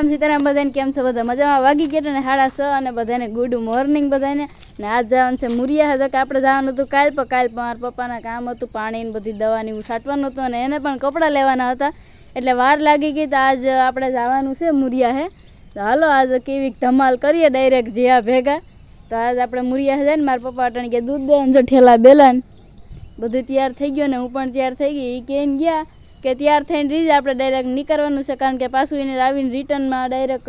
સીતારામ બધાને કેમ છો બધા મજામાં વાગી ગયા ને 6:30 અને બધાને ગુડ મોર્નિંગ બધાને ને આજ જવાનું છે મુરિયા હતા કે આપણે જવાનું હતું કાલ મારા પપ્પાના કામ હતું પાણી ને બધી દવાની હું છાંટવાનું હતું અને એને પણ કપડાં લેવાના હતા એટલે વાર લાગી ગઈ તો આજ આપણે જવાનું છે મુરિયા હે તો હાલો આજ કેવી ધમાલ કરીએ ડાયરેક્ટ જ્યાં ભેગા તો આજ આપણે મુરિયા જાય ને મારા પપ્પા અટાણી કે દૂધ દે જો ઠેલા બેલા બધું તૈયાર થઈ ગયું ને હું પણ તૈયાર થઈ ગઈ એ કહીને ગયા કે તૈયાર થઈને રીજ આપણે ડાયરેક્ટ નીકળવાનું છે કારણ કે પાછું એને આવીને રિટર્નમાં ડાયરેક્ટ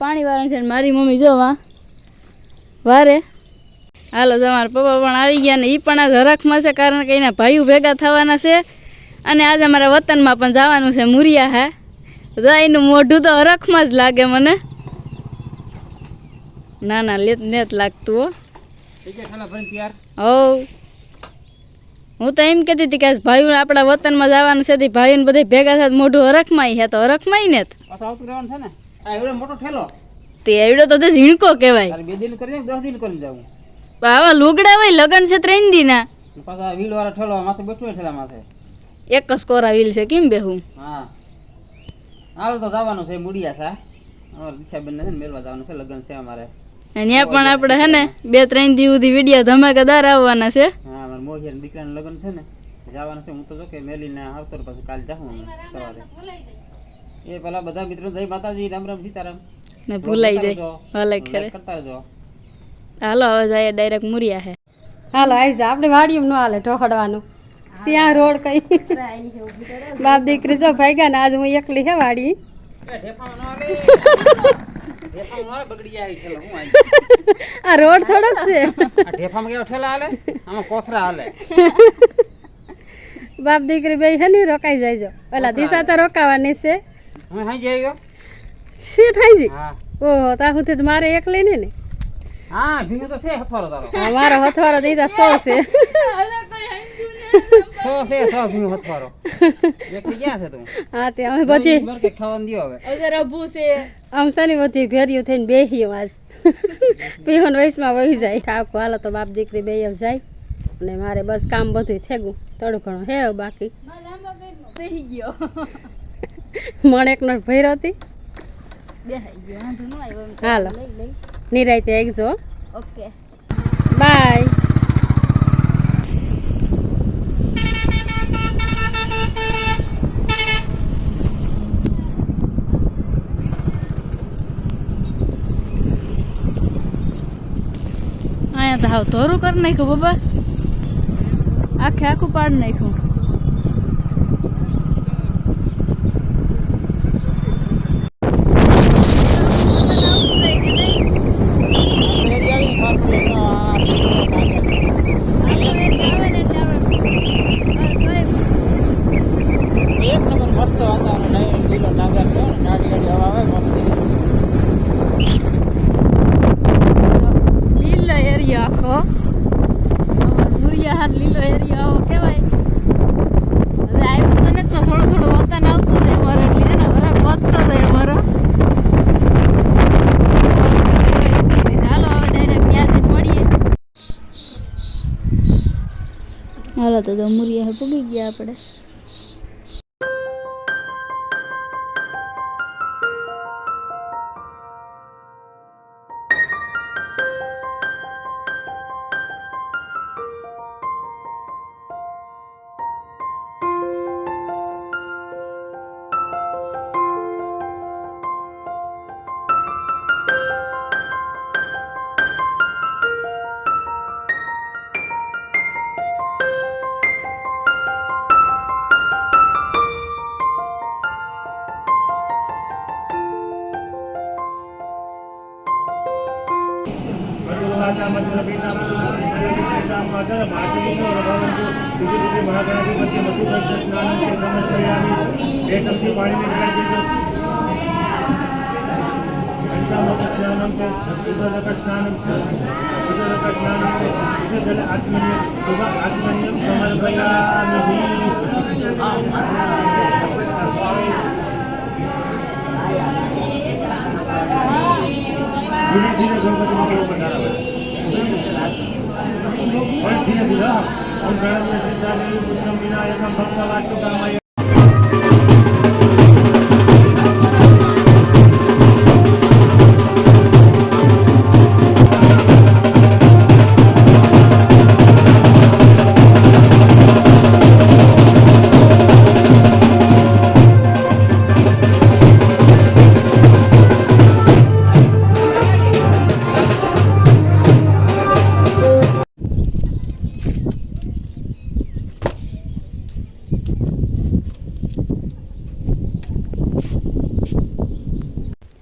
પાણી વાળવાનું છે મારી મમ્મી જો વારે હાલો તમારા પપ્પા પણ આવી ગયા ને એ પણ આ હરખમાં છે કારણ કે એના ભાઈઓ ભેગા થવાના છે અને આજે અમારા વતનમાં પણ જવાનું છે મુરિયા હે તો એનું મોઢું તો હરખમાં જ લાગે મને ના લેત નેત લાગતું હો હું તો એમ કહેતી હતી કે ભાઈઓ આપણા વતનમાં જવાનું છે ભાઈઓને બધા ભેગા થાય મોઢું હરખમાં હે તો હરખમાં ને તે એવડો તો ઝીણકો કહેવાય આવા લુગડા હોય લગન છે 3 દીના એક જ કોરા વ્હીલ છે કેમ બેહું હાલ તો જવાનું છે મુડિયા સા અમાર દિશાબેન ને મેળવા જવાનું છે લગન છે અમારે અહીંયા પણ આપણે હે ને 2-3 દી સુધી વિડિયા ધમાકેદાર આવવાના છે હા અમાર મોહિયાના દીકરાનું લગન છે ને જવાનું છે હું તો જો કે મેલીને આવતો પછી કાલ જાઉં સવારે એ પેલા બધા મિત્રો જય માતાજી રામ રામ સીતારામ ને ભૂલાઈ જાય ભલે ખેરે કરતા રહેજો હાલો હવે જાય ડાયરેક્ટ મુરિયા હે હાલો આવી જા આપણે વાડીમાં ન હાલે ઢોખડવાનું સિયા રોડ કઈ બાપ દીકરી જો ભાગ્યા ને આજ હું એકલી હે વાડી આ રોડ થોડોક છે ઢેફામાં કેવો ઠેલા હાલે આમાં કોથરા હાલે બાપ દીકરી બે હે ને રોકાઈ જાયજો પેલા દિશા તો રોકાવાની છે અમે હાઈ જઈયો શેઠ હાઈજી ઓહો તા હુંથી તો મારે એકલી ને હા ભીનો તો છે હથવારો તારો મારો હથવારો દીધા 100 છે 100 છે 100 ભીનો હથવારો એકલી ક્યાં છે તું હા તે અમે બધી કે ખાવાનું દિયો હવે અગર અભુ છે આમ સાની બધી ભેરિયું થઈને બેહીયો આજ પીહોન વયસમાં વહી જાય ઠાકો હાલો તો બાપ દીકરી બે જાય અને મારે બસ કામ બધું થેગું થોડું ઘણું હે બાકી થઈ ગયો મણેકનો ભર્યો હતી બેહાઈ ગયો વાંધો ન આવ્યો હાલો નિરાયતે એકજો ઓકે બાય અહીંયા તો હાવ ધોરું કરી નાખ્યું બાબા આખું પાડી નાખ્યું લીલો એરિયો આવો કેવાય હવે આવ્યું તો ને તો થોડું વતન આવતું જાય અમારે એટલે છે ને વરખ વધતો જાય અમારો હાલો હવે ડાયરેક્ટ ત્યાં જઈને મળીએ હાલો તો મુરિયા પૂગી ગયા આપણે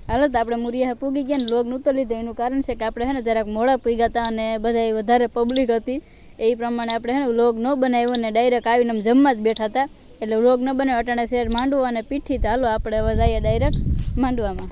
હાલો તો આપણે મુરિયા પૂગી ગયા ને લોગ નહોતો લીધો. એનું કારણ છે કે આપણે છે ને જરાક મોડા પૂગ્યા હતા અને બધા વધારે પબ્લિક હતી. એ પ્રમાણે આપણે છે ને વ્લોગ ન બનાવ્યો ને ડાયરેક્ટ આવીને આમ જમવા જ બેઠા હતા. એટલે વ્લોગ ન બનાવ્યો. અટાણે શેર માંડવો અને પીઠી. તો હાલો આપણે હવે જઈએ ડાયરેક્ટ માંડવામાં.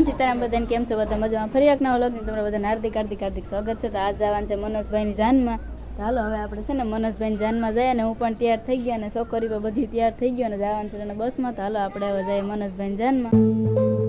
સીતારામ બધાને કેમ છો? બધા મજામાં? ફરી એક નવા વ્લોગની તમારા બધાને હાર્દિક હાર્દિક હાર્દિક સ્વાગત છે. તો આજ જવાનું છે મનોજભાઈની જાનમાં. તો હાલો હવે આપણે છે ને મનોજભાઈની જાનમાં જઈએ અને હું પણ તૈયાર થઈ ગયા અને છોકરી પર બધી તૈયાર થઈ ગયો અને જવાનું છે એને બસમાં. તો હાલો આપણે હવે જઈએ મનોજભાઈની જાનમાં.